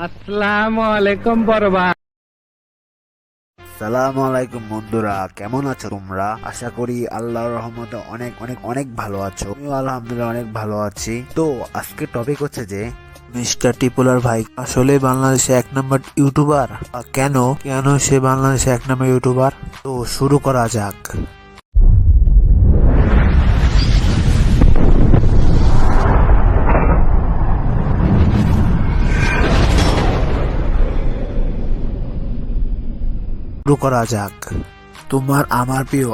আসসালামু আলাইকুম বড়বা। সালামু আলাইকুম বন্ধুরা, কেমন আছো তোমরা? আশা করি আল্লাহর রহমতে অনেক অনেক অনেক ভালো আছো। আমিও আলহামদুলিল্লাহ অনেক ভালো আছি। তো আজকে টপিক হচ্ছে যে মিস্টার টিপুলার ভাই আসলে বাংলাদেশে এক নম্বর ইউটিউবার। কেন কেন সে বাংলাদেশে এক নম্বর ইউটিউবার? তো শুরু করা যাক। শুরু করা যাক। তোমার আমার প্রিয়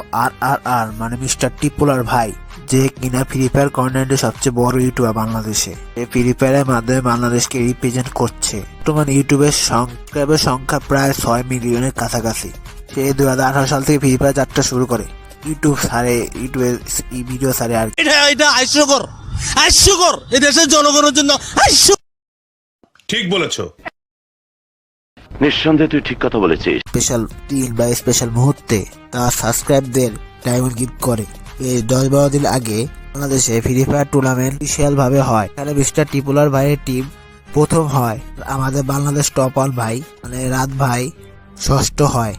আর মানে মিস্টার টিপুলার ভাই, যে কিনা ফ্রি ফায়ার কন্টেন্টে সবচেয়ে বড় ইউটিউবার বাংলাদেশে। এই ফ্রি ফায়ারের মাধ্যমে বাংলাদেশকে রিপ্রেজেন্ট করছে। বর্তমান ইউটিউবের সাবস্ক্রাইবের সংখ্যা প্রায় 6 মিলিয়নের কাছাকাছি। সে 2018 সাল থেকে ফ্রি ফায়ার যাত্রা শুরু করে। ইউটিউবে ভিডিও ছাড়ে আর এটা হাস্যকর এই দেশের জনগণের জন্য ঠিক বলেছো। নিঃসন্দেহে তুই ঠিক কথা বলেছিস। স্পেশাল দিন বা স্পেশাল মুহূর্তে তার সাবস্ক্রাইবদের ডায়মন্ড গিফট করে। এই 10-12 দিন আগে বাংলাদেশে ফ্রি ফায়ার টুর্নামেন্ট বিশাল ভাবে হয়। এখানে মিস্টার টিপুলার ভাইয়ের টিম প্রথম হয়। আমাদের বাংলাদেশ টপ অল ভাই মানে রাত ভাই ষষ্ঠ হয়।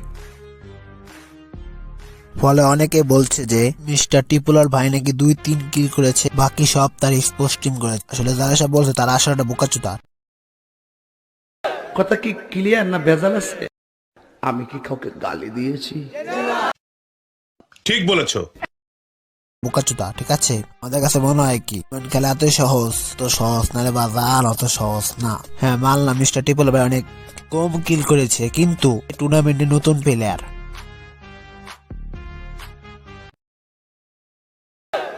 ফলে অনেকে বলছে যে মিস্টার টিপুলার ভাই নাকি 2-3 কিল করেছে, বাকি সব তার স্পোর্টস টিম করেছে। আসলে যারা সব বলছে তারা আসলে একটা বোকাচোদা। কথা কি ক্লিয়ার না ভেজাল আছে? আমি কি কাউকে গালি দিয়েছি? ঠিক বলেছো। বোকাচোদা, ঠিক আছে? আমাদের কাছে মনে হয় কি খেলা এতই সহজ, তো সহজ না রে বাজার, অত সহজ না। হ্যাঁ মানলাম মিস্টার টিপল ভাই অনেক কম কিল করেছে, কিন্তু টুর্নামেন্টে নতুন প্লেয়ার।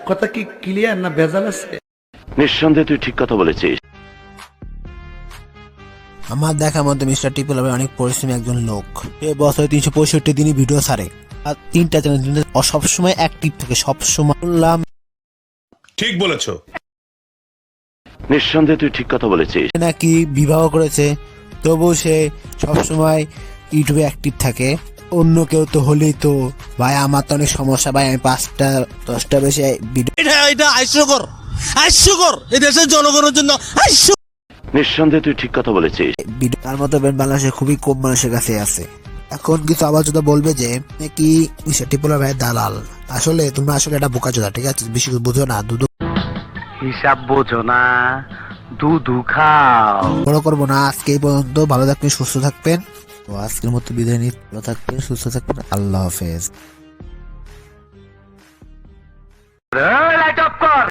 কথা কি ক্লিয়ার না ভেজাল আছে? নিঃসন্দেহে তুই ঠিক কথা বলেছিস। আমার দেখা মতে মিস্টার টিপল ভাই অনেক পরিশ্রমী একজন লোক। এ বছরে 365 দিনই ভিডিও ছাড়ে, আর 3টা চ্যানেল সবসময় অ্যাক্টিভ থাকে। সবসময় বললাম ঠিক বলেছো। নিঃসন্দেহে তুই ঠিক কথা বলেছিস। নাকি বিবাহ করেছে, তবু সে সবসময় ইউটিউবে অ্যাক্টিভ থাকে। অন্য কেউ তো হলেই তো ভাই আমার তো অনেক সমস্যা ভাই, আমি 5টা-10টা বেশি ভিডিও এটা হাস্যকর এই দেশের জনগণের জন্য নিঃসন্দেহে তুই ঠিক কথা বলেছিস। তার মতো ব্যান্ড বাংলাদেশে খুবই কম মানুষের কাছে আছে। এখন কিছু আবার যদি বলবে যে নাকি মিস্টার টিপুলার ভাই দালাল। আসলে তোমরা আসলে এটা বোকাচোদা, ঠিক আছে? বেশি বুঝো না, দুধ হিসাব বোঝো না, দুধু খাও। বড় করবো না। আজকে এই পর্যন্ত। ভালো থাকবেন, সুস্থ থাকবেন। তো আজকের মতো বিদায় নিই। ভালো থাকবেন, সুস্থ থাকবেন। আল্লাহ হাফেজ। লাইট অফ কর।